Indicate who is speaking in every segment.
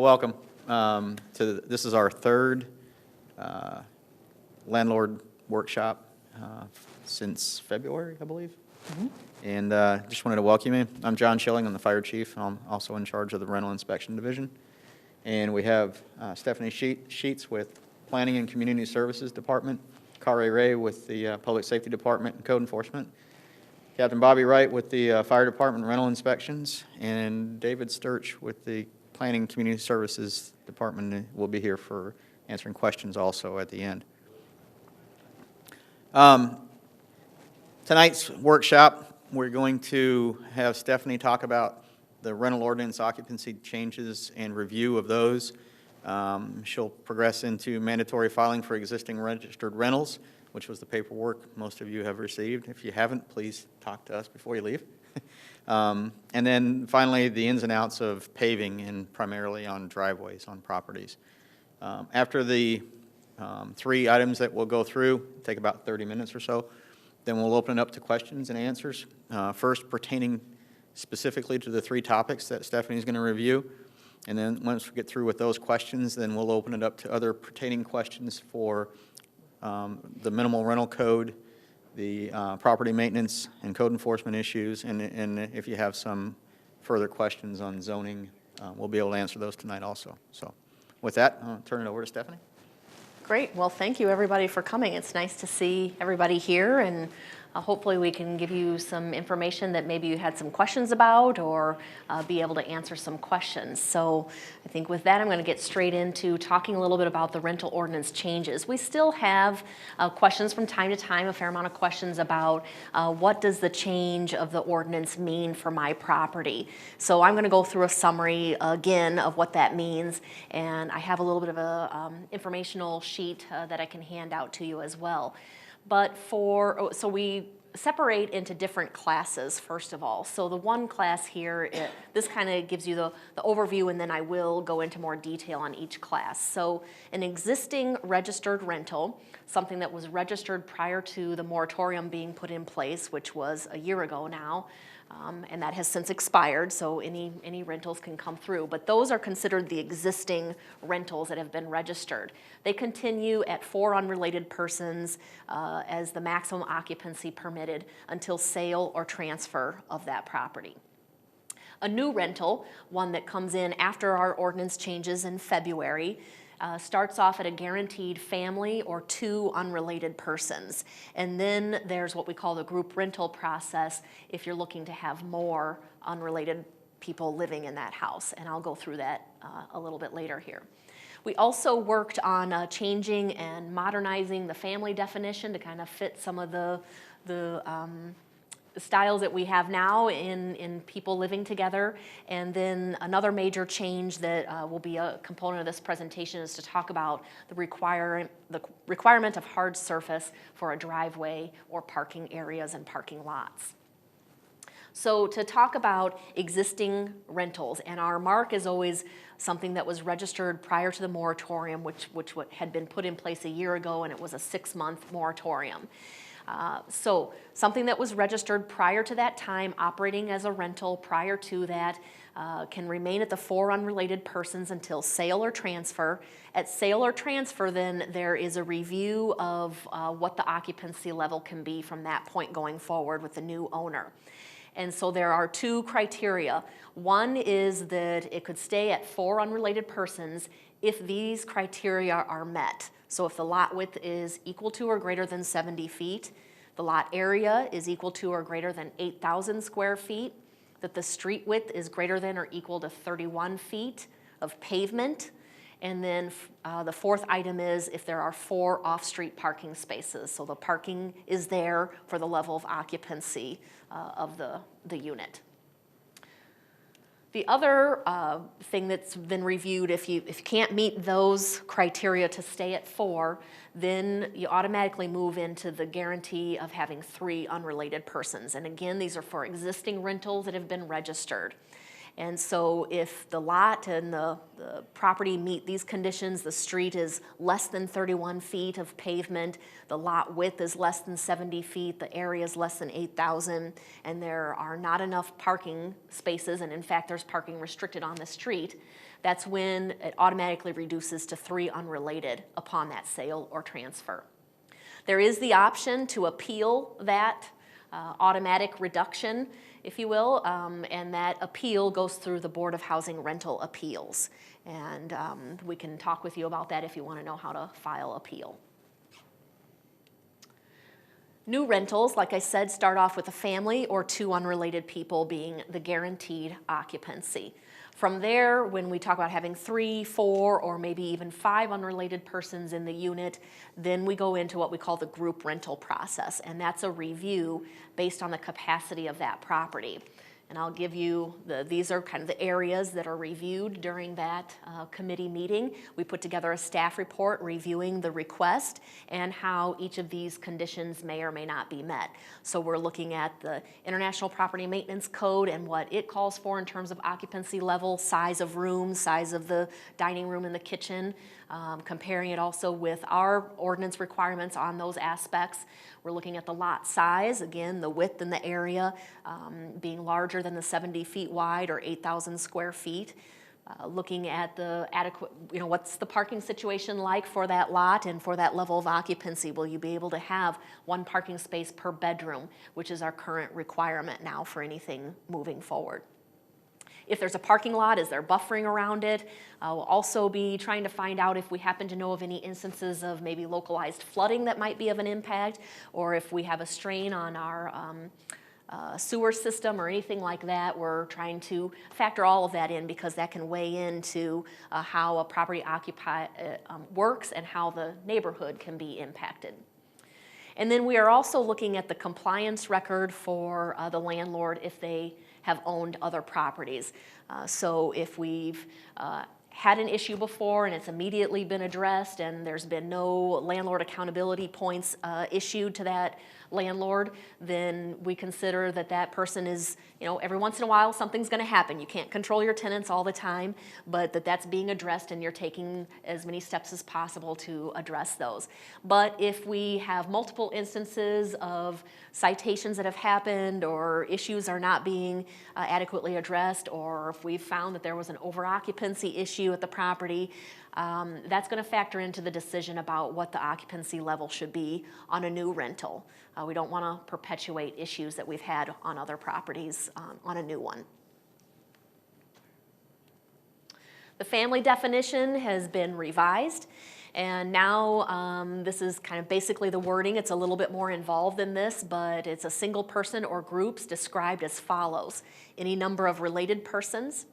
Speaker 1: Well, welcome. This is our third landlord workshop since February, I believe. Mm-hmm. And just wanted to welcome you. I'm John Schilling. I'm the fire chief. I'm also in charge of the rental inspection division. And we have Stephanie Sheets with Planning and Community Services Department, Kare Ray with the Public Safety Department and Code Enforcement, Captain Bobby Wright with the Fire Department Rental Inspections, and David Sturch with the Planning and Community Services Department will be here for answering questions also at the end. Tonight's workshop, we're going to have Stephanie talk about the rental ordinance occupancy changes and review of those. She'll progress into mandatory filing for existing registered rentals, which was the paperwork most of you have received. If you haven't, please talk to us before you leave. And then finally, the ins and outs of paving, and primarily on driveways on properties. After the 3 items that we'll go through, take about 30 minutes or so, then we'll open it up to questions and answers. First, pertaining specifically to the 3 topics that Stephanie's going to review. And then once we get through with those questions, then we'll open it up to other pertaining questions for the minimal rental code, the property maintenance and code enforcement issues, and if you have some further questions on zoning, we'll be able to answer those tonight also. So with that, I'll turn it over to Stephanie.
Speaker 2: Great. Well, thank you everybody for coming. It's nice to see everybody here, and hopefully we can give you some information that maybe you had some questions about, or be able to answer some questions. So I think with that, I'm going to get straight into talking a little bit about the rental ordinance changes. We still have questions from time to time, a fair amount of questions about what does the change of the ordinance mean for my property. So I'm going to go through a summary again of what that means, and I have a little bit of a informational sheet that I can hand out to you as well. But so we separate into different classes, first of all. So the one class here, this kind of gives you the overview, and then I will go into more detail on each class. So an existing registered rental, something that was registered prior to the moratorium being put in place, which was a year ago now, and that has since expired, so any rentals can come through. But those are considered the existing rentals that have been registered. They continue at 4 unrelated persons as the maximum occupancy permitted until sale or transfer of that property. A new rental, one that comes in after our ordinance changes in February, starts off at a guaranteed family or 2 unrelated persons. And then there's what we call the group rental process if you're looking to have more unrelated people living in that house. And I'll go through that a little bit later here. We also worked on changing and modernizing the family definition to kind of fit some of the styles that we have now in people living together. And then another major change that will be a component of this presentation is to talk about the requirement of hard surface for a driveway or parking areas and parking lots. So to talk about existing rentals, and our mark is always something that was registered prior to the moratorium, which had been put in place a year ago, and it was a 6-month moratorium. So something that was registered prior to that time, operating as a rental prior to that, can remain at the 4 unrelated persons until sale or transfer. At sale or transfer, then there is a review of what the occupancy level can be from that point going forward with the new owner. And so there are 2 criteria. One is that it could stay at 4 unrelated persons if these criteria are met. So if the lot width is equal to or greater than 70 feet, the lot area is equal to or greater than 8,000 square feet, that the street width is greater than or equal to 31 feet of pavement, and then the 4th item is if there are 4 off-street parking spaces. So the parking is there for the level of occupancy of the unit. The other thing that's been reviewed, if you can't meet those criteria to stay at 4, then you automatically move into the guarantee of having 3 unrelated persons. And again, these are for existing rentals that have been registered. And so if the lot and the property meet these conditions, the street is less than 31 feet of pavement, the lot width is less than 70 feet, the area is less than 8,000, and there are not enough parking spaces, and in fact there's parking restricted on the street, that's when it automatically reduces to 3 unrelated upon that sale or transfer. There is the option to appeal that automatic reduction, if you will, and that appeal goes through the Board of Housing Rental Appeals. And we can talk with you about that if you want to know how to file appeal. New rentals, like I said, start off with a family or 2 unrelated people being the guaranteed occupancy. From there, when we talk about having 3, 4, or maybe even 5 unrelated persons in the unit, then we go into what we call the group rental process, and that's a review based on the capacity of that property. And I'll give you, these are kind of the areas that are reviewed during that committee meeting. We put together a staff report reviewing the request and how each of these conditions may or may not be met. So we're looking at the International Property Maintenance Code and what it calls for in terms of occupancy level, size of room, size of the dining room and the kitchen, comparing it also with our ordinance requirements on those aspects. We're looking at the lot size, again, the width and the area being larger than the 70 feet wide or 8,000 square feet. Looking at the adequate, what's the parking situation like for that lot and for that level of occupancy? Will you be able to have 1 parking space per bedroom, which is our current requirement now for anything moving forward? If there's a parking lot, is there buffering around it? We'll also be trying to find out if we happen to know of any instances of maybe localized flooding that might be of an impact, or if we have a strain on our sewer system or anything like that. We're trying to factor all of that in because that can weigh into how a property works and how the neighborhood can be impacted. And then we are also looking at the compliance record for the landlord if they have owned other properties. So if we've had an issue before and it's immediately been addressed and there's been no landlord accountability points issued to that landlord, then we consider that that person is, every once in a while something's going to happen. You can't control your tenants all the time, but that's being addressed and you're taking as many steps as possible to address those. But if we have multiple instances of citations that have happened or issues are not being adequately addressed, or if we've found that there was an over-occupancy issue at the property, that's going to factor into the decision about what the occupancy level should be on a new rental. We don't want to perpetuate issues that we've had on other properties on a new one. The family definition has been revised, and now this is kind of basically the wording. It's a little bit more involved than this, but it's a single person or groups described as follows: any number of related persons,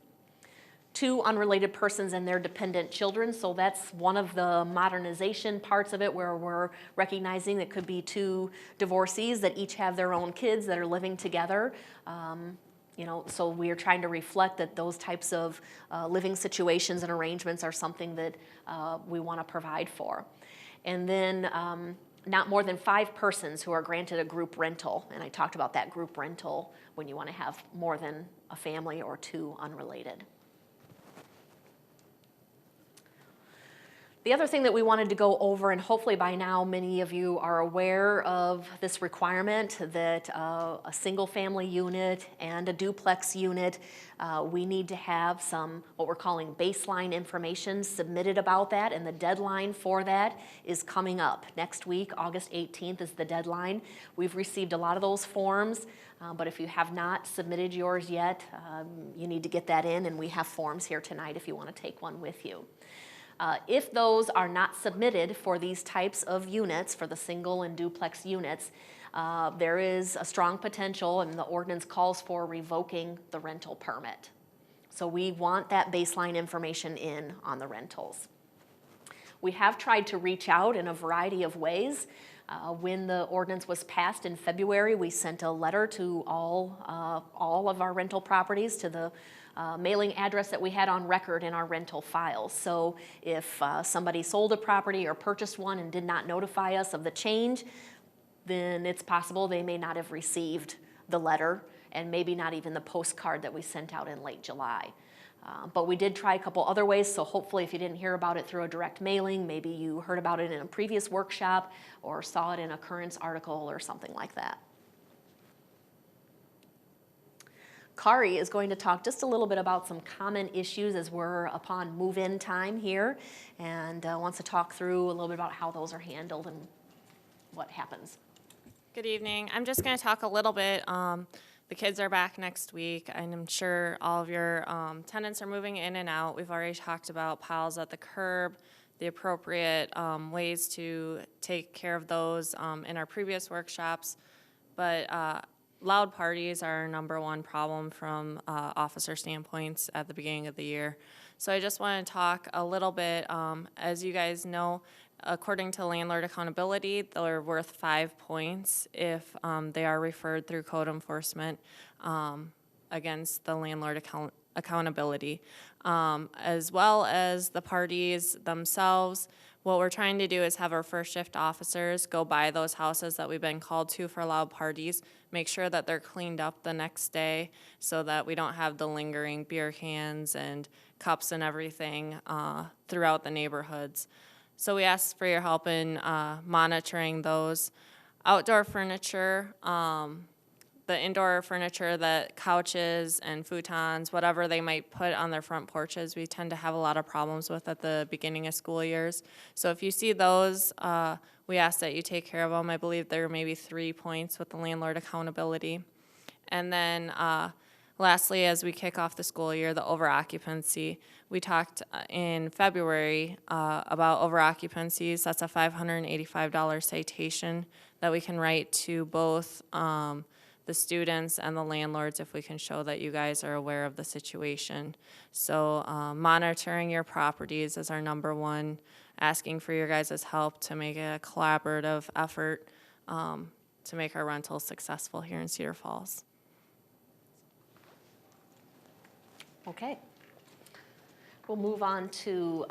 Speaker 2: 2 unrelated persons and their dependent children. So that's one of the modernization parts of it, where we're recognizing it could be 2 divorcees that each have their own kids that are living together. So we are trying to reflect that those types of living situations and arrangements are something that we want to provide for. And then not more than 5 persons who are granted a group rental. And I talked about that group rental when you want to have more than a family or 2 unrelated. The other thing that we wanted to go over, and hopefully by now many of you are aware of this requirement, that a single family unit and a duplex unit, we need to have some what we're calling baseline information submitted about that, and the deadline for that is coming up. Next week, August 18th is the deadline. We've received a lot of those forms, but if you have not submitted yours yet, you need to get that in, and we have forms here tonight if you want to take one with you. If those are not submitted for these types of units, for the single and duplex units, there is a strong potential, and the ordinance calls for revoking the rental permit. So we want that baseline information in on the rentals. We have tried to reach out in a variety of ways. When the ordinance was passed in February, we sent a letter to all of our rental properties to the mailing address that we had on record in our rental files. So if somebody sold a property or purchased one and did not notify us of the change, then it's possible they may not have received the letter and maybe not even the postcard that we sent out in late July. But we did try a couple other ways, so hopefully if you didn't hear about it through a direct mailing, maybe you heard about it in a previous workshop or saw it in a currents article or something like that. Kari is going to talk just a little bit about some common issues as we're upon move-in time here, and wants to talk through a little bit about how those are handled and what happens.
Speaker 3: Good evening. I'm just going to talk a little bit. The kids are back next week, and I'm sure all of your tenants are moving in and out. We've already talked about piles at the curb, the appropriate ways to take care of those in our previous workshops. But loud parties are our number one problem from officer standpoints at the beginning of the year. So I just want to talk a little bit, as you guys know, according to landlord accountability, they're worth 5 points if they are referred through code enforcement against the landlord accountability, as well as the parties themselves. What we're trying to do is have our first shift officers go by those houses that we've been called to for loud parties, make sure that they're cleaned up the next day so that we don't have the lingering beer cans and cups and everything throughout the neighborhoods. So we ask for your help in monitoring those. Outdoor furniture, the indoor furniture, that couches and futons, whatever they might put on their front porches, we tend to have a lot of problems with at the beginning of school years. So if you see those, we ask that you take care of them. I believe there are maybe 3 points with the landlord accountability. And then lastly, as we kick off the school year, the over-occupancy. We talked in February about over-occupancies. That's a $585 citation that we can write to both the students and the landlords if we can show that you guys are aware of the situation. So monitoring your properties is our number one, asking for your guys' help to make a collaborative effort to make our rentals successful here in Cedar Falls.
Speaker 2: Okay. We'll move on to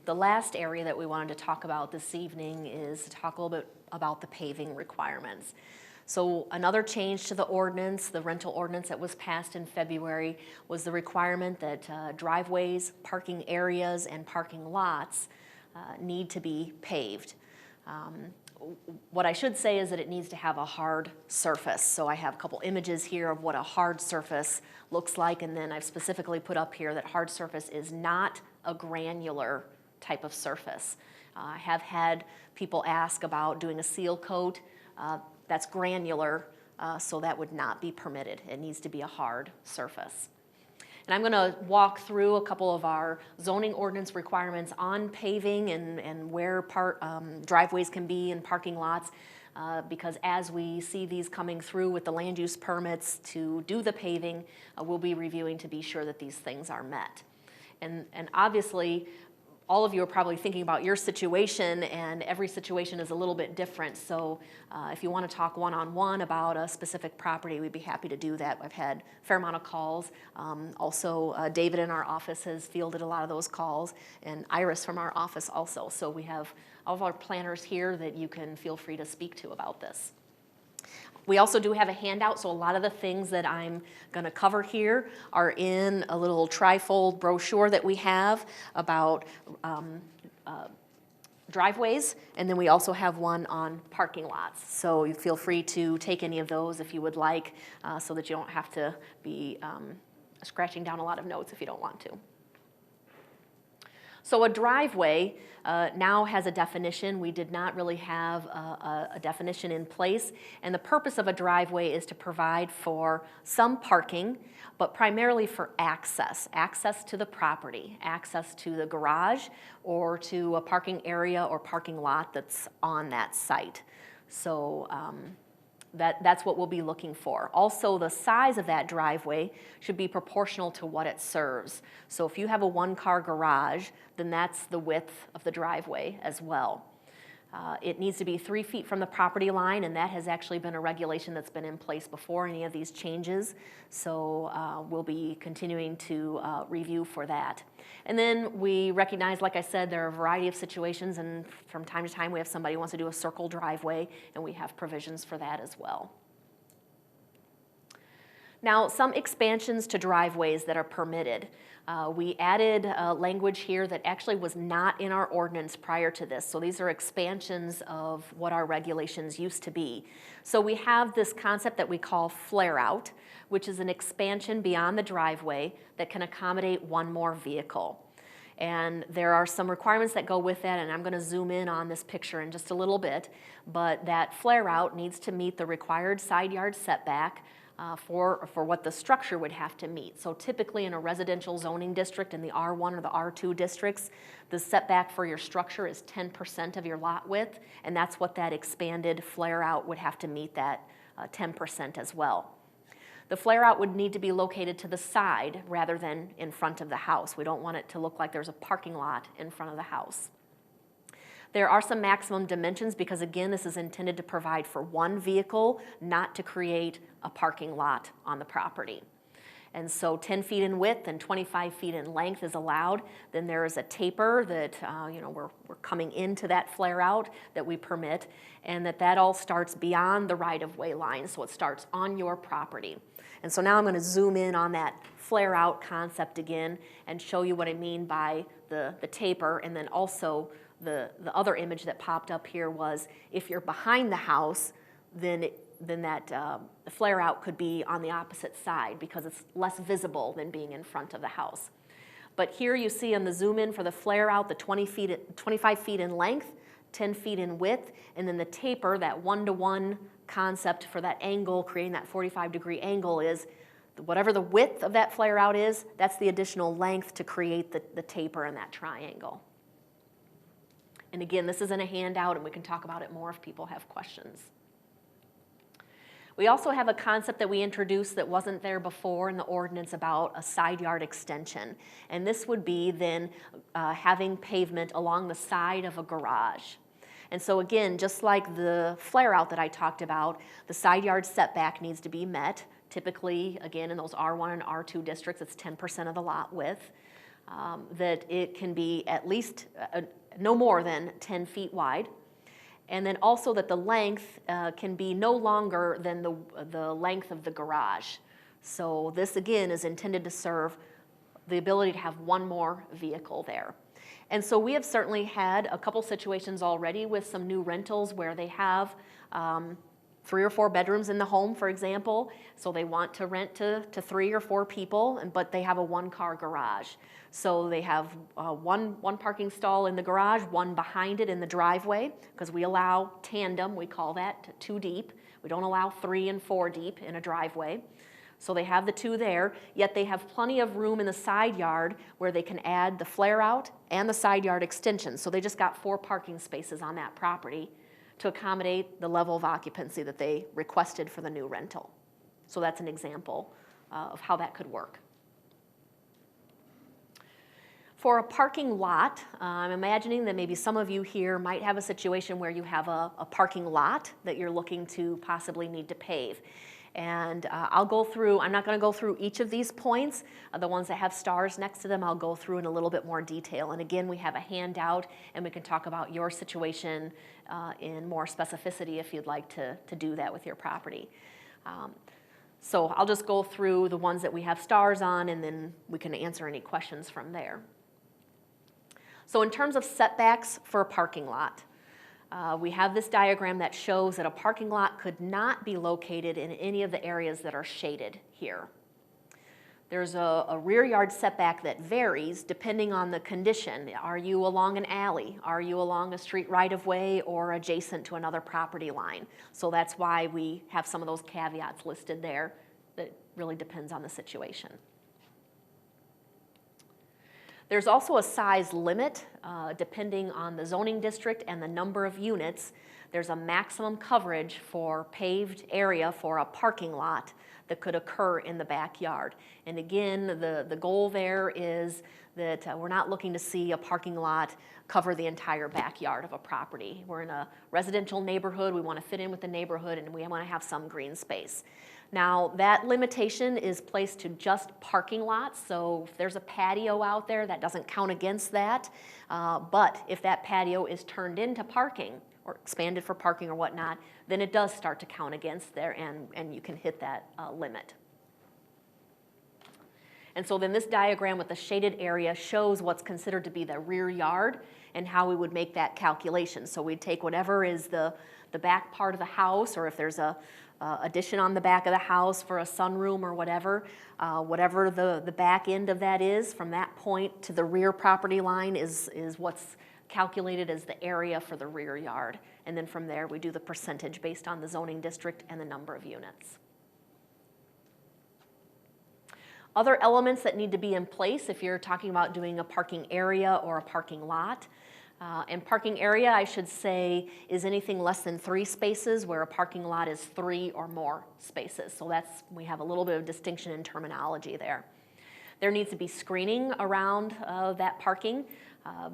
Speaker 2: the last area that we wanted to talk about this evening is to talk a little bit about the paving requirements. So another change to the ordinance, the rental ordinance that was passed in February, was the requirement that driveways, parking areas, and parking lots need to be paved. What I should say is that it needs to have a hard surface. So I have a couple images here of what a hard surface looks like, and then I've specifically put up here that hard surface is not a granular type of surface. I have had people ask about doing a seal coat. That's granular, so that would not be permitted. It needs to be a hard surface. And I'm going to walk through a couple of our zoning ordinance requirements on paving and where driveways can be and parking lots, because as we see these coming through with the land use permits to do the paving, we'll be reviewing to be sure that these things are met. And obviously, all of you are probably thinking about your situation, and every situation is a little bit different. So if you want to talk one-on-one about a specific property, we'd be happy to do that. I've had a fair amount of calls. Also, David in our office has fielded a lot of those calls, and Iris from our office also. So we have all of our planners here that you can feel free to speak to about this. We also do have a handout, so a lot of the things that I'm going to cover here are in a little trifold brochure that we have about driveways, and then we also have one on parking lots. So you feel free to take any of those if you would like, so that you don't have to be scratching down a lot of notes if you don't want to. So a driveway now has a definition. We did not really have a definition in place, and the purpose of a driveway is to provide for some parking, but primarily for access to the property, access to the garage or to a parking area or parking lot that's on that site. So that's what we'll be looking for. Also, the size of that driveway should be proportional to what it serves. So if you have a one-car garage, then that's the width of the driveway as well. It needs to be 3 feet from the property line, and that has actually been a regulation that's been in place before any of these changes. So we'll be continuing to review for that. And then we recognize, like I said, there are a variety of situations, and from time to time we have somebody who wants to do a circle driveway, and we have provisions for that as well. Now, some expansions to driveways that are permitted. We added language here that actually was not in our ordinance prior to this. So these are expansions of what our regulations used to be. So we have this concept that we call flare out, which is an expansion beyond the driveway that can accommodate one more vehicle. And there are some requirements that go with that, and I'm going to zoom in on this picture in just a little bit. But that flare out needs to meet the required side yard setback for what the structure would have to meet. So typically in a residential zoning district in the R1 or the R2 districts, the setback for your structure is 10% of your lot width, and that's what that expanded flare out would have to meet, that 10% as well. The flare out would need to be located to the side rather than in front of the house. We don't want it to look like there's a parking lot in front of the house. There are some maximum dimensions because, again, this is intended to provide for one vehicle, not to create a parking lot on the property. And so 10 feet in width and 25 feet in length is allowed. Then there is a taper that we're coming into that flare out that we permit, and that all starts beyond the right-of-way line, so it starts on your property. And so now I'm going to zoom in on that flare out concept again and show you what I mean by the taper, and then also the other image that popped up here was if you're behind the house, then that the flare out could be on the opposite side because it's less visible than being in front of the house. But here you see on the zoom in for the flare out, the 25 feet in length, 10 feet in width, and then the taper, that 1-to-1 concept for that angle, creating that 45-degree angle is whatever the width of that flare out is, that's the additional length to create the taper in that triangle. And again, this is in a handout, and we can talk about it more if people have questions. We also have a concept that we introduced that wasn't there before in the ordinance about a side yard extension. And this would be then having pavement along the side of a garage. And so again, just like the flare out that I talked about, the side yard setback needs to be met. Typically, again, in those R1 and R2 districts, it's 10% of the lot width. That it can be at least no more than 10 feet wide. And then also that the length can be no longer than the length of the garage. So this, again, is intended to serve the ability to have one more vehicle there. And so we have certainly had a couple situations already with some new rentals where they have 3 or 4 bedrooms in the home, for example. So they want to rent to 3 or 4 people, but they have a 1-car garage. So they have one parking stall in the garage, one behind it in the driveway, because we allow tandem, we call that 2 deep. We don't allow 3 and 4 deep in a driveway. So they have the 2 there, yet they have plenty of room in the side yard where they can add the flare out and the side yard extension. So they just got 4 parking spaces on that property to accommodate the level of occupancy that they requested for the new rental. So that's an example of how that could work. For a parking lot, I'm imagining that maybe some of you here might have a situation where you have a parking lot that you're looking to possibly need to pave. And I'll go through, I'm not going to go through each of these points. The ones that have stars next to them, I'll go through in a little bit more detail. And again, we have a handout, and we can talk about your situation in more specificity if you'd like to do that with your property. So I'll just go through the ones that we have stars on, and then we can answer any questions from there. So in terms of setbacks for a parking lot, we have this diagram that shows that a parking lot could not be located in any of the areas that are shaded here. There's a rear yard setback that varies depending on the condition. Are you along an alley? Are you along a street right-of-way or adjacent to another property line? So that's why we have some of those caveats listed there. That really depends on the situation. There's also a size limit depending on the zoning district and the number of units. There's a maximum coverage for paved area for a parking lot that could occur in the backyard. And again, the goal there is that we're not looking to see a parking lot cover the entire backyard of a property. We're in a residential neighborhood, we want to fit in with the neighborhood, and we want to have some green space. Now, that limitation is placed to just parking lots, so if there's a patio out there, that doesn't count against that. But if that patio is turned into parking or expanded for parking or whatnot, then it does start to count against there, and you can hit that limit. And so then this diagram with the shaded area shows what's considered to be the rear yard and how we would make that calculation. So we'd take whatever is the back part of the house, or if there's a addition on the back of the house for a sunroom or whatever, whatever the back end of that is, from that point to the rear property line is what's calculated as the area for the rear yard. And then from there, we do the percentage based on the zoning district and the number of units. Other elements that need to be in place if you're talking about doing a parking area or a parking lot. And parking area, I should say, is anything less than 3 spaces, where a parking lot is 3 or more spaces. So we have a little bit of distinction in terminology there. There needs to be screening around that parking.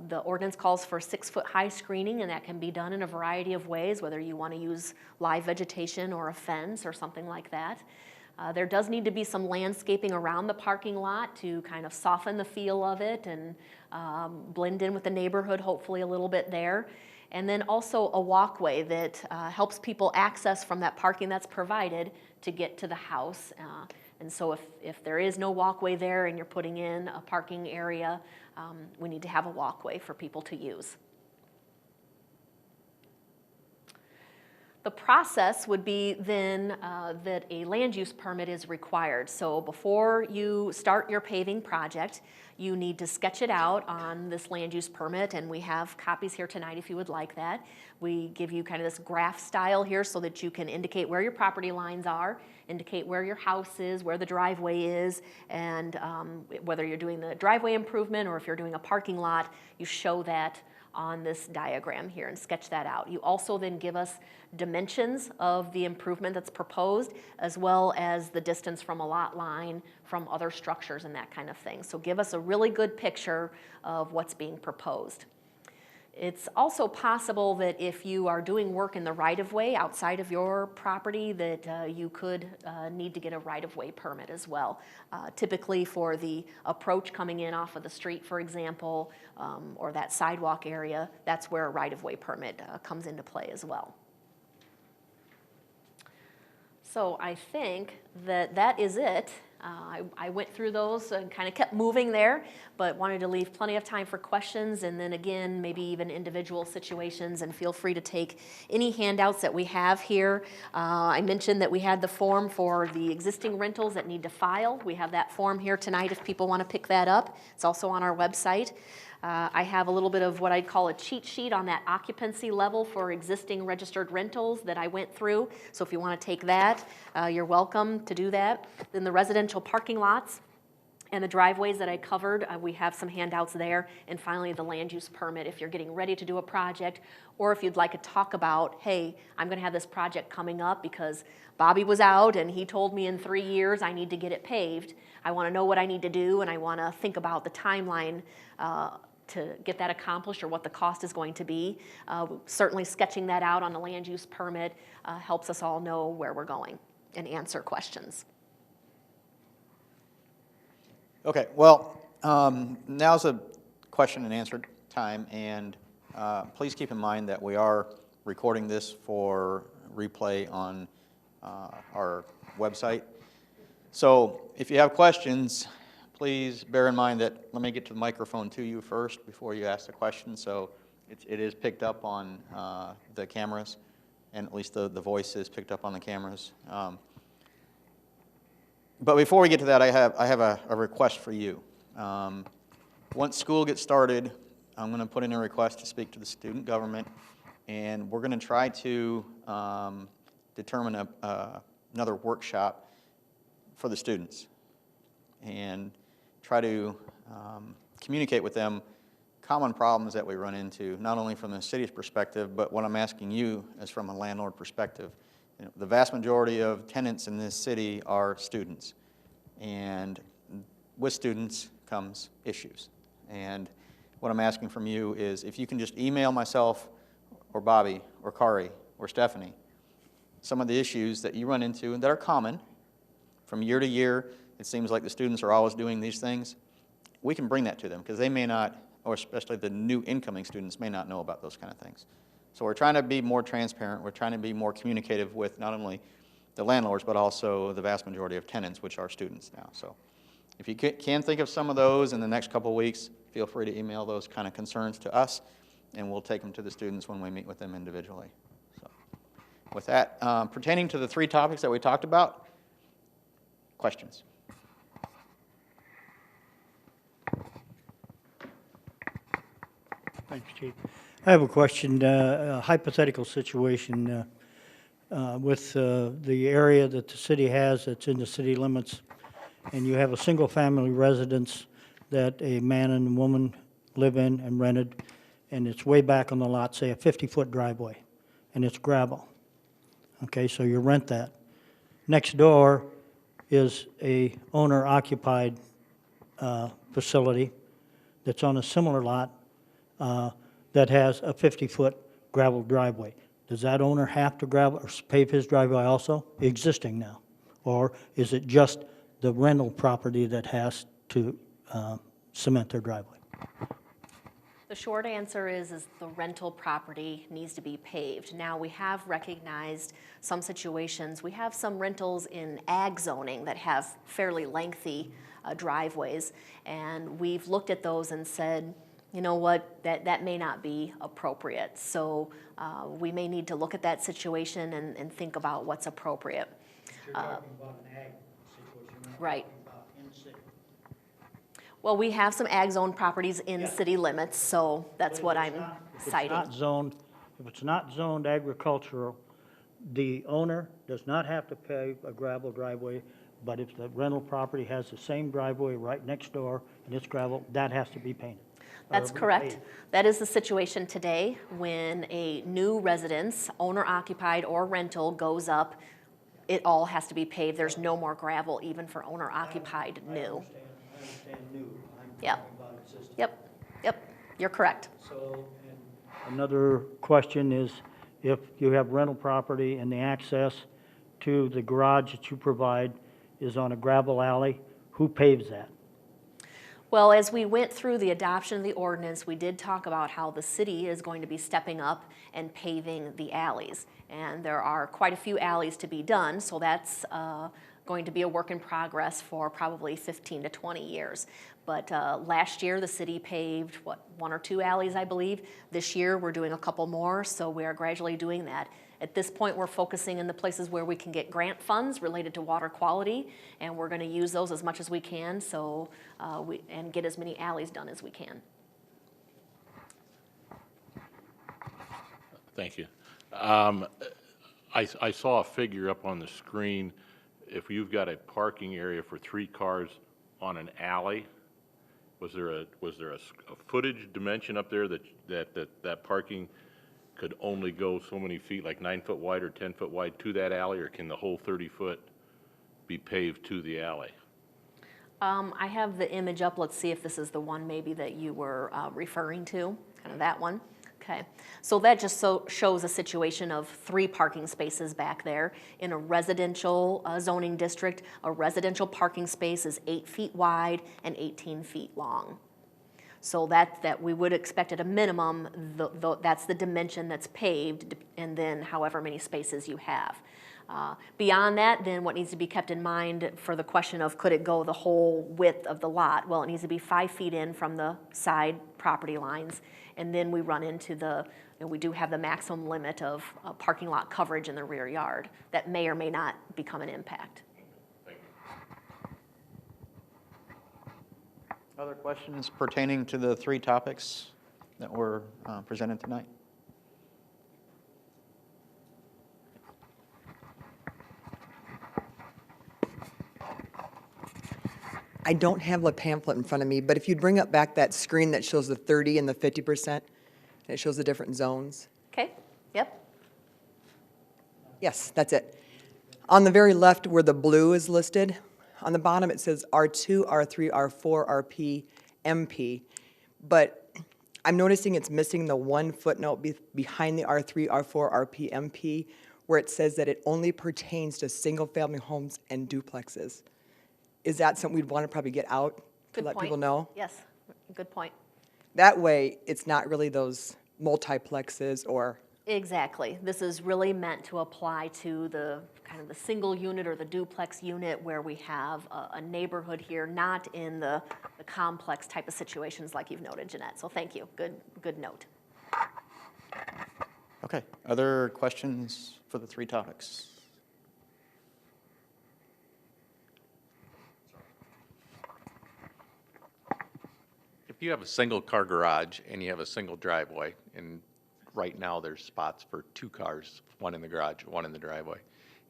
Speaker 2: The ordinance calls for 6-foot high screening, and that can be done in a variety of ways, whether you want to use live vegetation or a fence or something like that. There does need to be some landscaping around the parking lot to kind of soften the feel of it and blend in with the neighborhood, hopefully a little bit there. And then also a walkway that helps people access from that parking that's provided to get to the house. And so if there is no walkway there and you're putting in a parking area, we need to have a walkway for people to use. The process would be then that a land use permit is required. So before you start your paving project, you need to sketch it out on this land use permit, and we have copies here tonight if you would like that. We give you kind of this graph style here so that you can indicate where your property lines are, indicate where your house is, where the driveway is, and whether you're doing the driveway improvement or if you're doing a parking lot, you show that on this diagram here and sketch that out. You also then give us dimensions of the improvement that's proposed, as well as the distance from a lot line, from other structures and that kind of thing. So give us a really good picture of what's being proposed. It's also possible that if you are doing work in the right-of-way outside of your property, that you could need to get a right-of-way permit as well. Typically for the approach coming in off of the street, for example, or that sidewalk area, that's where a right-of-way permit comes into play as well. So I think that is it. I went through those and kind of kept moving there, but wanted to leave plenty of time for questions, and then again, maybe even individual situations, and feel free to take any handouts that we have here. I mentioned that we had the form for the existing rentals that need to file. We have that form here tonight if people want to pick that up. It's also on our website. I have a little bit of what I'd call a cheat sheet on that occupancy level for existing registered rentals that I went through. So if you want to take that, you're welcome to do that. Then the residential parking lots and the driveways that I covered, we have some handouts there. And finally, the land use permit if you're getting ready to do a project, or if you'd like to talk about, hey, I'm going to have this project coming up because Bobby was out and he told me in 3 years I need to get it paved. I want to know what I need to do, and I want to think about the timeline to get that accomplished, or what the cost is going to be. Certainly sketching that out on the land use permit helps us all know where we're going and answer questions.
Speaker 1: Okay, well, now's a question and answer time, and please keep in mind that we are recording this for replay on our website. So if you have questions, please bear in mind that, let me get to the microphone to you first before you ask the question, so it is picked up on the cameras, and at least the voice is picked up on the cameras. But before we get to that, I have a request for you. Once school gets started, I'm going to put in a request to speak to the student government, and we're going to try to determine another workshop for the students, and try to communicate with them common problems that we run into, not only from the city's perspective, but what I'm asking you is from a landlord perspective. You know, the vast majority of tenants in this city are students, and with students comes issues. And what I'm asking from you is if you can just email myself or Bobby or Kari or Stephanie some of the issues that you run into and that are common from year to year. It seems like the students are always doing these things. We can bring that to them because they may not, or especially the new incoming students, may not know about those kind of things. So we're trying to be more transparent. We're trying to be more communicative with not only the landlords, but also the vast majority of tenants, which are students now. So If you can think of some of those in the next couple of weeks, feel free to email those kind of concerns to us, and we'll take them to the students when we meet with them individually. So, with that, pertaining to the 3 topics that we talked about, questions?
Speaker 4: Thanks, Chief. I have a question, a hypothetical situation with the area that the city has that's in the city limits, and you have a single-family residence that a man and woman live in and rented, and it's way back on the lot, say a 50-foot driveway, and it's gravel. Okay, so you rent that. Next door is a owner-occupied facility that's on a similar lot that has a 50-foot gravel driveway. Does that owner have to gravel or pave his driveway also, existing now? Or is it just the rental property that has to cement their driveway?
Speaker 2: The short answer is the rental property needs to be paved. Now, we have recognized some situations. We have some rentals in ag zoning that have fairly lengthy driveways, and we've looked at those and said, you know what, that may not be appropriate. So we may need to look at that situation and think about what's appropriate.
Speaker 4: You're talking about an ag situation,
Speaker 2: Right.
Speaker 4: about in the city.
Speaker 2: Well, we have some ag zone properties in city limits, so that's what I'm citing.
Speaker 4: If it's not zoned agricultural, the owner does not have to pave a gravel driveway, but if the rental property has the same driveway right next door and it's gravel, that has to be painted.
Speaker 2: That's correct. That is the situation today when a new residence, owner-occupied or rental, goes up, it all has to be paved. There's no more gravel even for owner-occupied new.
Speaker 4: I understand new. I'm
Speaker 2: Yep.
Speaker 4: talking about existing.
Speaker 2: Yep, you're correct.
Speaker 4: So, and another question is, if you have rental property and the access to the garage that you provide is on a gravel alley, who paves that?
Speaker 2: Well, as we went through the adoption of the ordinance, we did talk about how the city is going to be stepping up and paving the alleys. And there are quite a few alleys to be done, so that's going to be a work in progress for probably 15 to 20 years. But last year, the city paved, 1 or 2 alleys, I believe. This year, we're doing a couple more, so we are gradually doing that. At this point, we're focusing in the places where we can get grant funds related to water quality, and we're going to use those as much as we can, so and get as many alleys done as we can.
Speaker 5: Thank you. I saw a figure up on the screen. If you've got a parking area for 3 cars on an alley, was there a footage dimension up there that parking could only go so many feet, like 9 foot wide or 10 foot wide to that alley, or can the whole 30 foot be paved to the alley?
Speaker 2: I have the image up. Let's see if this is the one maybe that you were referring to, kind of that one. Okay, so that just shows a situation of 3 parking spaces back there in a residential zoning district. A residential parking space is 8 feet wide and 18 feet long. So that we would expect at a minimum, that's the dimension that's paved, and then however many spaces you have. Beyond that, then what needs to be kept in mind for the question of could it go the whole width of the lot? Well, it needs to be 5 feet in from the side property lines, and then we run into we do have the maximum limit of parking lot coverage in the rear yard. That may or may not become an impact.
Speaker 1: Other questions pertaining to the 3 topics that were presented tonight?
Speaker 6: I don't have a pamphlet in front of me, but if you'd bring up back that screen that shows the 30 and the 50%, and it shows the different zones.
Speaker 2: Okay, yep.
Speaker 6: Yes, that's it. On the very left where the blue is listed, on the bottom it says R2, R3, R4, RP, MP. But I'm noticing it's missing the one footnote behind the R3, R4, RP, MP, where it says that it only pertains to single-family homes and duplexes. Is that something we'd want to probably get out to
Speaker 2: Good
Speaker 6: let
Speaker 2: point.
Speaker 6: people know?
Speaker 2: Yes, good point.
Speaker 6: That way, it's not really those multiplexes or
Speaker 2: Exactly. This is really meant to apply to the kind of the single unit or the duplex unit where we have a neighborhood here, not in the complex type of situations like you've noted, Jeanette. So thank you. Good note.
Speaker 1: Okay, other questions for the three topics?
Speaker 7: If you have a single-car garage and you have a single driveway, and right now there's spots for 2 cars, one in the garage, one in the driveway,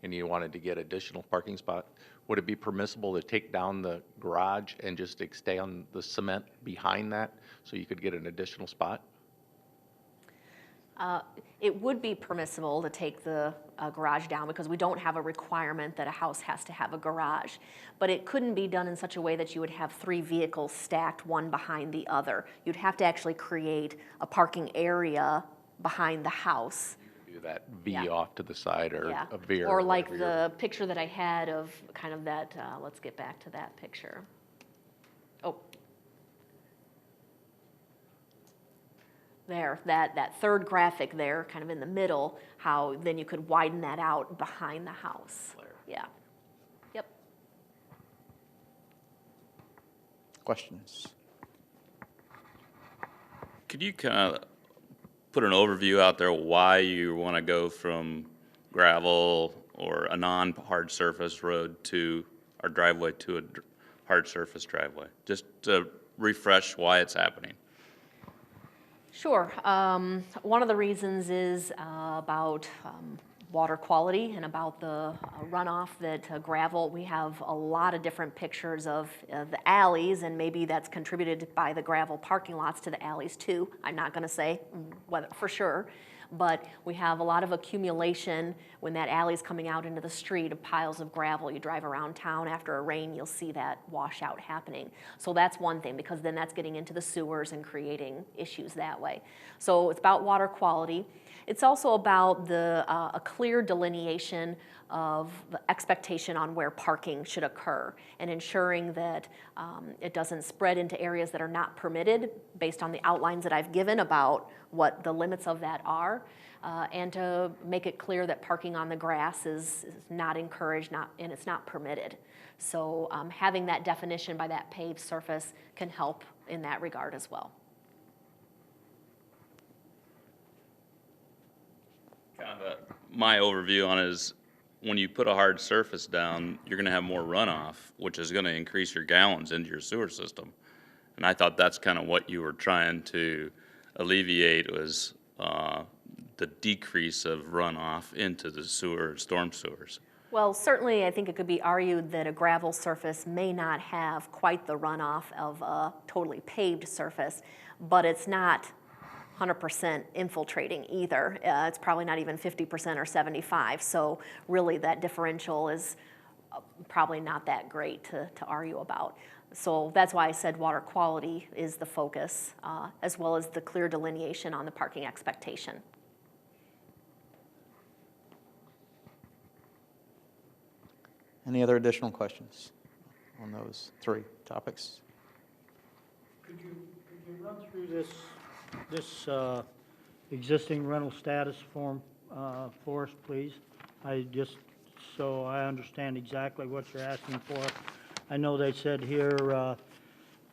Speaker 7: and you wanted to get additional parking spot, would it be permissible to take down the garage and just extend the cement behind that so you could get an additional spot?
Speaker 2: It would be permissible to take the garage down because we don't have a requirement that a house has to have a garage. But it couldn't be done in such a way that you would have 3 vehicles stacked one behind the other. You'd have to actually create a parking area behind the house.
Speaker 7: Do that V
Speaker 2: Yeah.
Speaker 7: off to the side or
Speaker 2: Yeah.
Speaker 7: a veer.
Speaker 2: Or like
Speaker 7: whatever you're-
Speaker 2: the picture that I had of kind of that, let's get back to that picture. Oh. There, that third graphic there, kind of in the middle, how then you could widen that out behind the house. Yeah. Yep.
Speaker 1: Questions?
Speaker 8: Could you kind of put an overview out there why you want to go from gravel or a non-hard surface road to, or driveway to a hard surface driveway? Just to refresh why it's happening.
Speaker 2: Sure. One of the reasons is about water quality and about the runoff that gravel. We have a lot of different pictures of the alleys, and maybe that's contributed by the gravel parking lots to the alleys too. I'm not going to say whether for sure, but we have a lot of accumulation when that alley's coming out into the street of piles of gravel. You drive around town after a rain, you'll see that washout happening. So that's one thing, because then that's getting into the sewers and creating issues that way. So it's about water quality. It's also about a clear delineation of the expectation on where parking should occur and ensuring that it doesn't spread into areas that are not permitted based on the outlines that I've given about what the limits of that are, and to make it clear that parking on the grass is not encouraged and it's not permitted. So having that definition by that paved surface can help in that regard as well.
Speaker 8: Kind of my overview on it is when you put a hard surface down, you're going to have more runoff, which is going to increase your gallons into your sewer system. And I thought that's kind of what you were trying to alleviate was the decrease of runoff into the storm sewers.
Speaker 2: Well, certainly I think it could be argued that a gravel surface may not have quite the runoff of a totally paved surface, but it's not 100% infiltrating either. It's probably not even 50% or 75%. So really that differential is probably not that great to argue about. So that's why I said water quality is the focus, as well as the clear delineation on the parking expectation.
Speaker 1: Any other additional questions on those three topics?
Speaker 4: Could you run through this existing rental status form for us, please? So I understand exactly what you're asking for. I know they said here,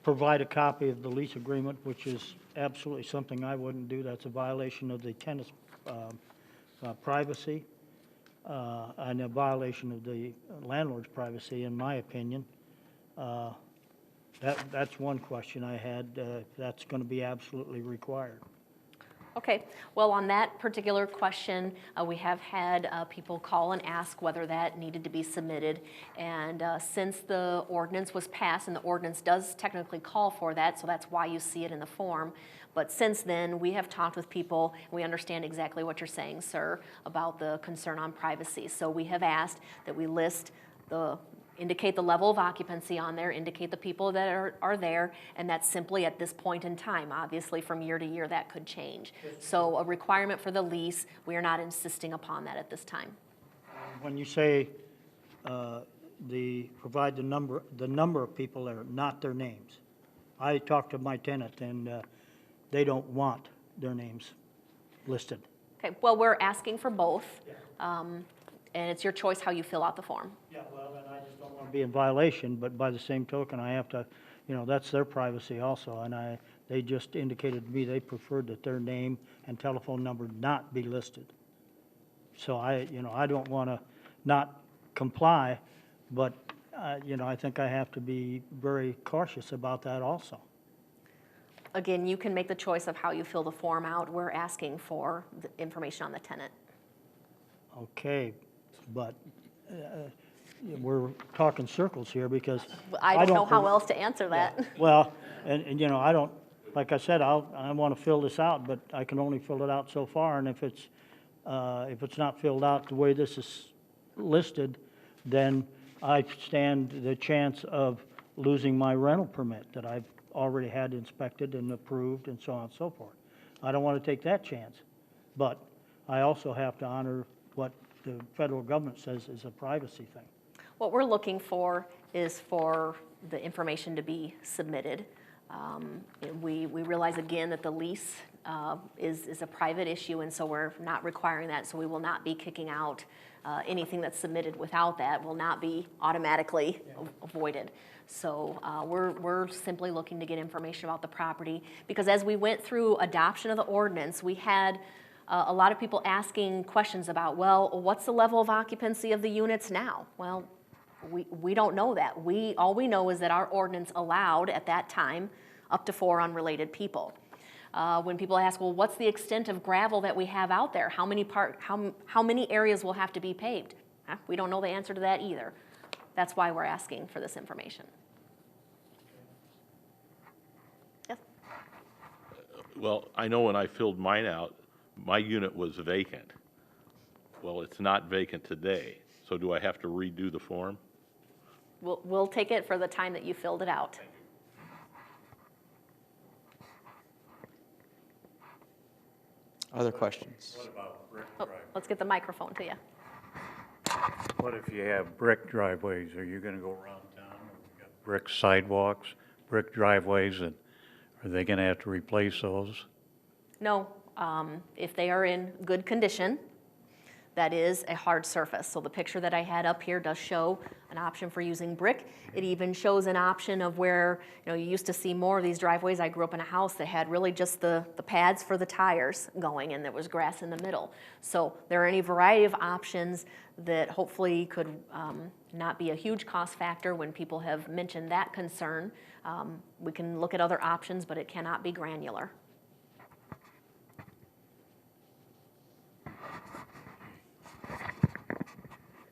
Speaker 4: provide a copy of the lease agreement, which is absolutely something I wouldn't do. That's a violation of the tenant's privacy and a violation of the landlord's privacy, in my opinion. That's one question I had. That's going to be absolutely required.
Speaker 2: Okay, well, on that particular question, we have had people call and ask whether that needed to be submitted. And since the ordinance was passed, and the ordinance does technically call for that, so that's why you see it in the form. But since then, we have talked with people, and we understand exactly what you're saying, sir, about the concern on privacy. So we have asked that we list indicate the level of occupancy on there, indicate the people that are there, and that's simply at this point in time. Obviously, from year to year, that could change. So a requirement for the lease, we are not insisting upon that at this time.
Speaker 4: When you say provide the number of people there, not their names. I talked to my tenant, and they don't want their names listed.
Speaker 2: Okay, well, we're asking for both, and it's your choice how you fill out the form.
Speaker 4: Yeah, well, then I just don't want to be in violation, but by the same token, I have to, that's their privacy also, and they just indicated to me they preferred that their name and telephone number not be listed. So I don't want to not comply, but, I think I have to be very cautious about that also.
Speaker 2: Again, you can make the choice of how you fill the form out. We're asking for the information on the tenant.
Speaker 4: Okay, but we're talking circles here because
Speaker 2: I don't know how
Speaker 4: bel-
Speaker 2: else to answer that.
Speaker 4: Well, and I don't, like I said, I want to fill this out, but I can only fill it out so far, and if it's not filled out the way this is listed, then I stand the chance of losing my rental permit that I've already had inspected and approved and so on and so forth. I don't want to take that chance, but I also have to honor what the federal government says is a privacy thing.
Speaker 2: What we're looking for is for the information to be submitted. We realize again that the lease is a private issue, and so we're not requiring that, so we will not be kicking out anything that's submitted without that will not be automatically avoided. So we're simply looking to get information about the property, because as we went through adoption of the ordinance, we had a lot of people asking questions about, well, what's the level of occupancy of the units now? Well, we don't know that. All we know is that our ordinance allowed at that time up to 4 unrelated people. When people ask, well, what's the extent of gravel that we have out there? How many areas will have to be paved? We don't know the answer to that either. That's why we're asking for this information. Yes?
Speaker 5: Well, I know when I filled mine out, my unit was vacant. Well, it's not vacant today, so do I have to redo the form?
Speaker 2: We'll take it for the time that you filled it out.
Speaker 1: Other questions?
Speaker 9: What about brick
Speaker 2: Oh,
Speaker 9: driveways?
Speaker 2: let's get the microphone to you.
Speaker 9: What if you have brick driveways? Are you gonna go around town and got brick sidewalks, brick driveways, and are they gonna have to replace those?
Speaker 2: No, if they are in good condition, that is a hard surface. So the picture that I had up here does show an option for using brick. It even shows an option of where, you used to see more of these driveways. I grew up in a house that had really just the pads for the tires going, and there was grass in the middle. So there are any variety of options that hopefully could not be a huge cost factor when people have mentioned that concern. We can look at other options, but it cannot be granular.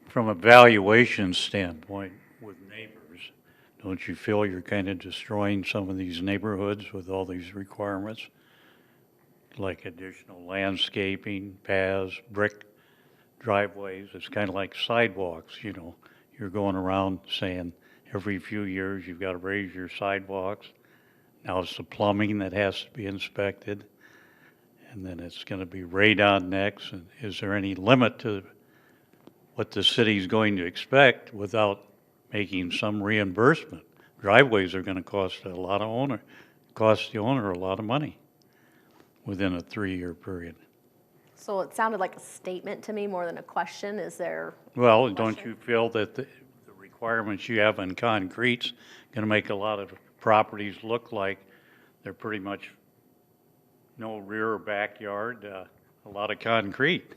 Speaker 9: From a valuation standpoint with neighbors, don't you feel you're kind of destroying some of these neighborhoods with all these requirements? Like additional landscaping, paths, brick driveways, it's kind of like sidewalks, You're going around saying every few years you've got to raise your sidewalks. Now it's the plumbing that has to be inspected, and then it's going to be radon next. And is there any limit to what the city's going to expect without making some reimbursement? Driveways are going to cost the owner a lot of money within a 3-year period.
Speaker 2: So it sounded like a statement to me more than a question. Is there?
Speaker 9: Well, don't you feel that the requirements you have on concrete's going to make a lot of properties look like they're pretty much no rear or backyard, a lot of concrete?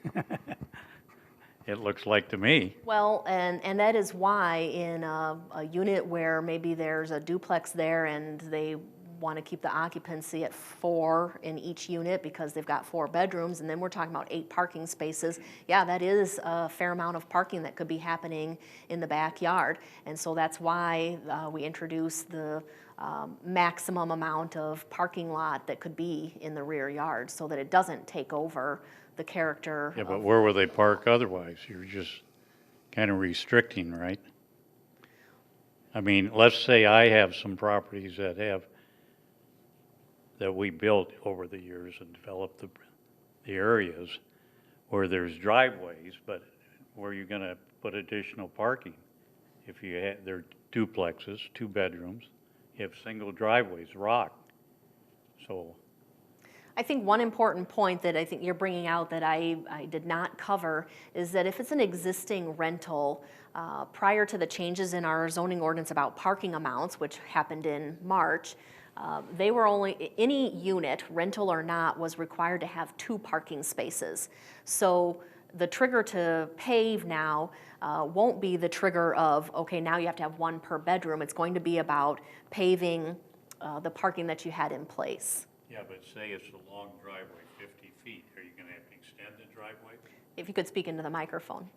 Speaker 9: It looks like to me.
Speaker 2: Well, and that is why in a unit where maybe there's a duplex there and they want to keep the occupancy at 4 in each unit because they've got 4 bedrooms, and then we're talking about 8 parking spaces. Yeah, that is a fair amount of parking that could be happening in the backyard. And so that's why we introduced the maximum amount of parking lot that could be in the rear yard so that it doesn't take over the character.
Speaker 9: Yeah, but where will they park otherwise? You're just kind of restricting, right? I mean, let's say I have some properties that we built over the years and developed the areas where there's driveways, but where you're going to put additional parking. If they're duplexes, 2 bedrooms, you have single driveways, rock. So
Speaker 2: I think one important point that I think you're bringing out that I did not cover is that if it's an existing rental, prior to the changes in our zoning ordinance about parking amounts, which happened in March, they were only, any unit, rental or not, was required to have 2 parking spaces. So the trigger to pave now won't be the trigger of, okay, now you have to have 1 per bedroom. It's going to be about paving the parking that you had in place.
Speaker 9: Yeah, but say it's a long driveway, 50 feet, are you gonna have to extend the driveway?
Speaker 2: If you could speak into the microphone.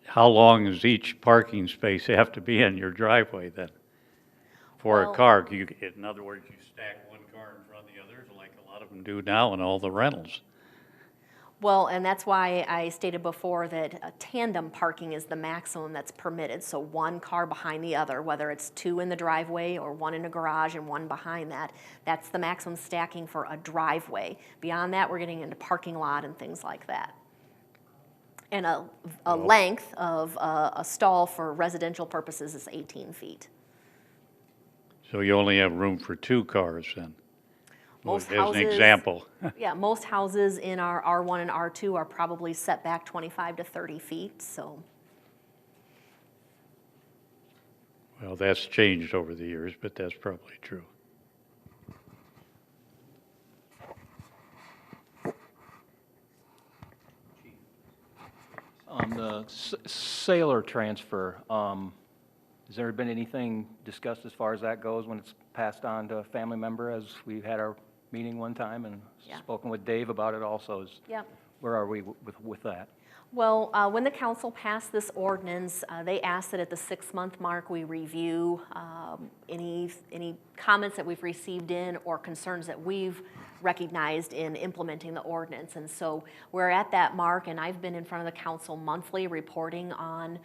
Speaker 9: How long does each parking space have to be in your driveway then? For a
Speaker 2: Well-
Speaker 9: car, in other words, you stack one car in front of the others like a lot of them do now in all the rentals.
Speaker 2: Well, and that's why I stated before that tandem parking is the maximum that's permitted. So 1 car behind the other, whether it's 2 in the driveway or 1 in a garage and 1 behind that, that's the maximum stacking for a driveway. Beyond that, we're getting into parking lot and things like that. And a length of a stall for residential purposes is 18 feet.
Speaker 9: So you only have room for 2 cars then?
Speaker 2: Most
Speaker 9: As
Speaker 2: houses-
Speaker 9: an example.
Speaker 2: Yeah, most houses in our R1 and R2 are probably set back 25 to 30 feet, so.
Speaker 9: Well, that's changed over the years, but that's probably true.
Speaker 10: The sailor transfer, has there been anything discussed as far as that goes when it's passed on to a family member, as we had our meeting one time and
Speaker 2: Yeah.
Speaker 10: spoken with Dave about it also?
Speaker 2: Yep.
Speaker 10: Where are we with that?
Speaker 2: Well, when the council passed this ordinance, they asked that at the 6-month mark, we review any comments that we've received in or concerns that we've recognized in implementing the ordinance. And so we're at that mark, and I've been in front of the council monthly reporting on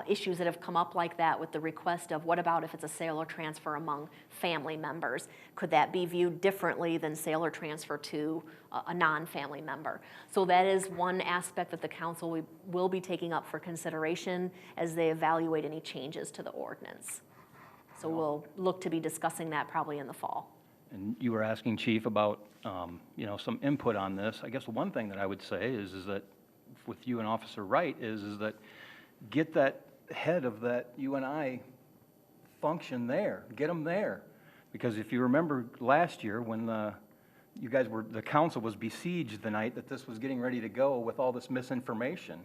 Speaker 2: issues that have come up like that with the request of what about if it's a sale or transfer among family members? Could that be viewed differently than sale or transfer to a non-family member? So that is one aspect that the council will be taking up for consideration as they evaluate any changes to the ordinance. So we'll look to be discussing that probably in the fall.
Speaker 10: And you were asking Chief about, some input on this. I guess one thing that I would say is that with you and Officer Wright is that get that head of that UNI function there, get them there. Because if you remember last year when the council was besieged the night that this was getting ready to go with all this misinformation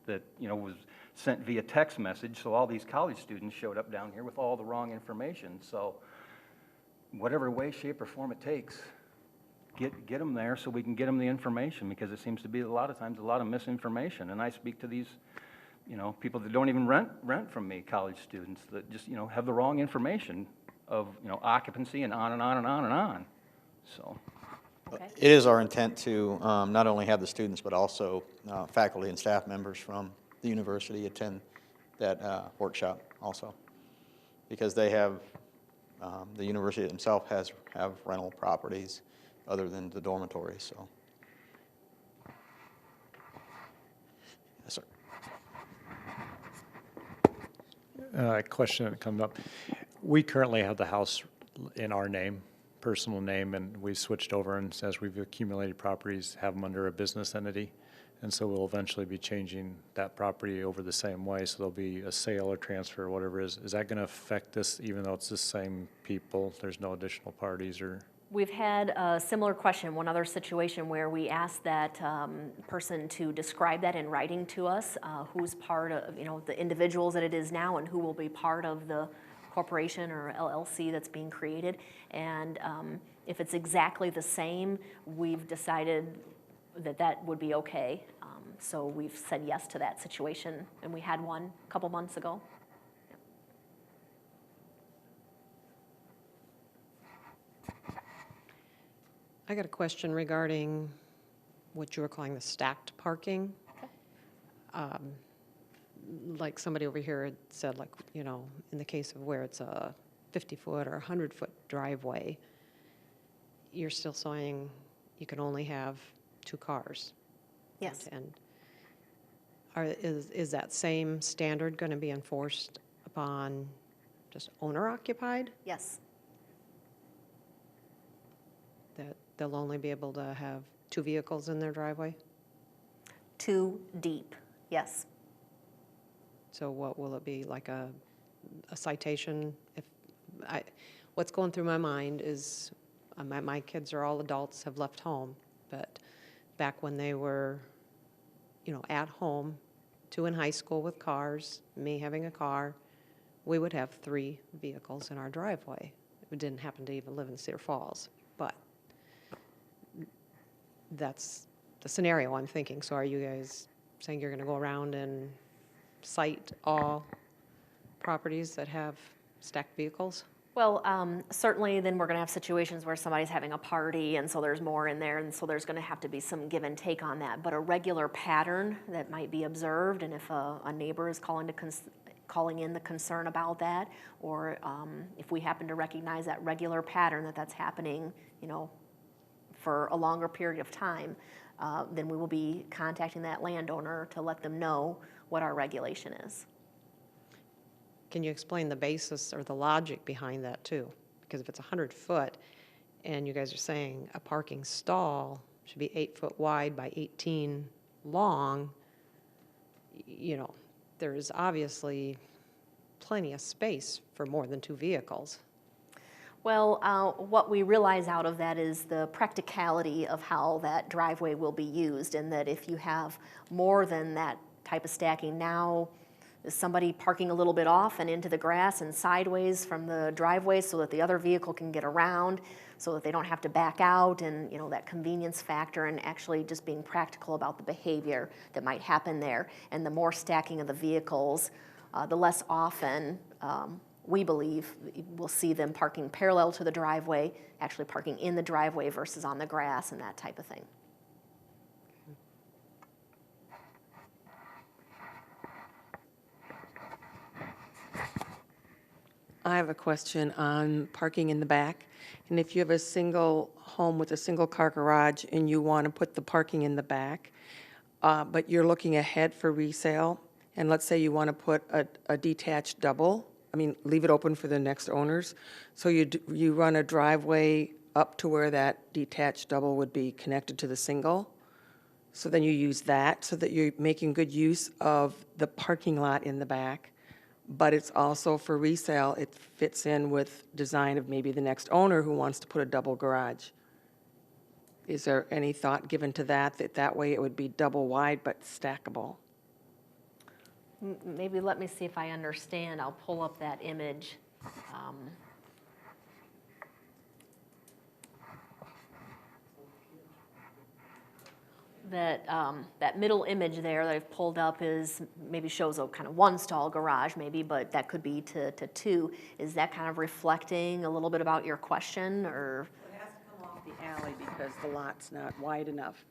Speaker 10: that, was sent via text message, so all these college students showed up down here with all the wrong information. So whatever way, shape, or form it takes, get them there so we can get them the information, because it seems to be a lot of times a lot of misinformation. And I speak to these, people that don't even rent from me, college students that just, have the wrong information of, occupancy and on and on and on and on. So.
Speaker 2: Okay.
Speaker 1: It is our intent to not only have the students, but also faculty and staff members from the university attend that workshop also, because they have, the university itself have rental properties other than the dormitories, so. Yes, sir.
Speaker 11: Question that comes up. We currently have the house in our name, personal name, and we switched over, and as we've accumulated properties, have them under a business entity. And so we'll eventually be changing that property over the same way, so there'll be a sale or transfer or whatever it is. Is that going to affect this, even though it's the same people? There's no additional parties or?
Speaker 2: We've had a similar question, one other situation where we asked that person to describe that in writing to us, who's part of, the individuals that it is now and who will be part of the corporation or LLC that's being created. And if it's exactly the same, we've decided that would be okay. So we've said yes to that situation, and we had one a couple months ago.
Speaker 12: I got a question regarding what you were calling the stacked parking. Like somebody over here had said, like, in the case of where it's a 50-foot or 100-foot driveway, you're still saying you can only have 2 cars.
Speaker 2: Yes.
Speaker 12: And is that same standard going to be enforced upon just owner-occupied?
Speaker 2: Yes.
Speaker 12: they'll only be able to have 2 vehicles in their driveway?
Speaker 2: 2 deep, yes.
Speaker 12: So what will it be, like a citation? What's going through my mind is, my kids are all adults, have left home, but back when they were, at home, 2 in high school with cars, me having a car, we would have 3 vehicles in our driveway. We didn't happen to even live in Cedar Falls, but that's the scenario I'm thinking. So are you guys saying you're going to go around and cite all properties that have stacked vehicles?
Speaker 2: Well, certainly then we're going to have situations where somebody's having a party and so there's more in there, and so there's going to have to be some give and take on that. But a regular pattern that might be observed, and if a neighbor is calling in the concern about that, or if we happen to recognize that regular pattern that's happening, for a longer period of time, then we will be contacting that landowner to let them know what our regulation is.
Speaker 12: Can you explain the basis or the logic behind that too? Because if it's 100 foot and you guys are saying a parking stall should be 8 foot wide by 18 long, there's obviously plenty of space for more than 2 vehicles.
Speaker 2: Well, what we realize out of that is the practicality of how that driveway will be used, and that if you have more than that type of stacking now, is somebody parking a little bit off and into the grass and sideways from the driveway so that the other vehicle can get around, so that they don't have to back out, and that convenience factor, and actually just being practical about the behavior that might happen there. And the more stacking of the vehicles, the less often we believe we'll see them parking parallel to the driveway, actually parking in the driveway versus on the grass and that type of thing.
Speaker 13: I have a question on parking in the back. And if you have a single home with a single car garage and you want to put the parking in the back, but you're looking ahead for resale, and let's say you want to put a detached double, leave it open for the next owners. So you run a driveway up to where that detached double would be connected to the single. So then you use that so that you're making good use of the parking lot in the back. But it's also for resale. It fits in with design of maybe the next owner who wants to put a double garage. Is there any thought given to that way it would be double wide but stackable?
Speaker 2: Maybe let me see if I understand. I'll pull up that image. That middle image there that I've pulled up maybe shows a kind of 1-stall garage maybe, but that could be to 2. Is that kind of reflecting a little bit about your question, or?
Speaker 13: It has to come off the alley because the lot's not wide enough.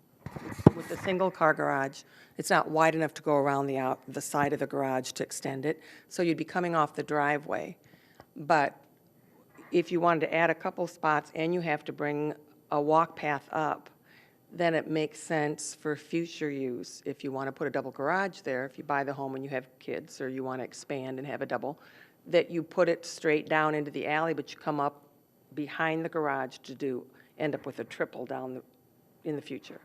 Speaker 13: With the single car garage, it's not wide enough to go around the side of the garage to extend it, so you'd be coming off the driveway. But if you wanted to add a couple spots and you have to bring a walk path up, then it makes sense for future use. If you want to put a double garage there, if you buy the home and you have kids, or you want to expand and have a double, that you put it straight down into the alley, but you come up behind the garage to end up with a triple in the future.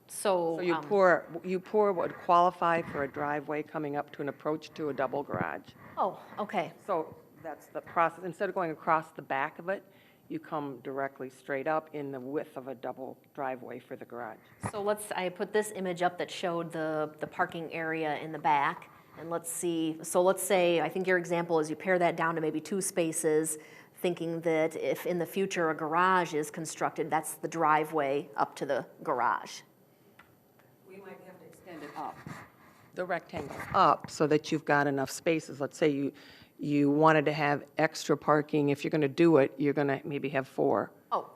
Speaker 2: So
Speaker 13: you pour what would qualify for a driveway coming up to an approach to a double garage.
Speaker 2: Oh, okay.
Speaker 13: So that's the process. Instead of going across the back of it, you come directly straight up in the width of a double driveway for the garage.
Speaker 2: So I put this image up that showed the parking area in the back, and let's see. So let's say, I think your example is you pare that down to maybe 2 spaces, thinking that if in the future a garage is constructed, that's the driveway up to the garage.
Speaker 13: We might have to extend it up, the rectangle up, so that you've got enough spaces. Let's say you wanted to have extra parking. If you're going to do it, you're going to maybe have 4.
Speaker 2: Oh,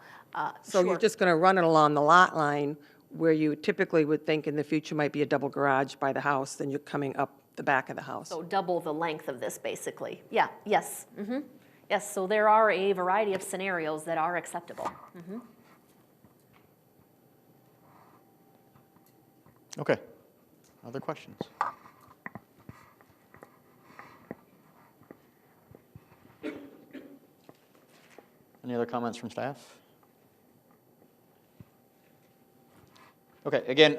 Speaker 13: So
Speaker 2: sure.
Speaker 13: you're just going to run it along the lot line where you typically would think in the future might be a double garage by the house, then you're coming up the back of the house.
Speaker 2: So double the length of this, basically. Yeah, yes. Mm-hmm. Yes, so there are a variety of scenarios that are acceptable. Mm-hmm.
Speaker 1: Okay. Other questions? Any other comments from staff? Okay, again,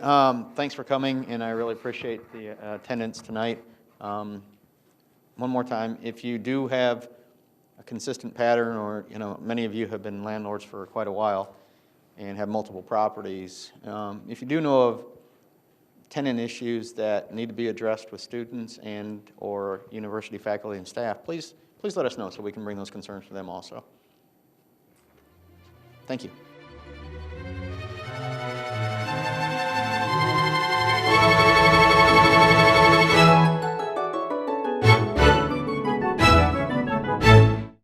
Speaker 1: thanks for coming, and I really appreciate the attendance tonight. One more time, if you do have a consistent pattern, or, many of you have been landlords for quite a while and have multiple properties, if you do know of tenant issues that need to be addressed with students and/or university faculty and staff, please let us know so we can bring those concerns to them also. Thank you.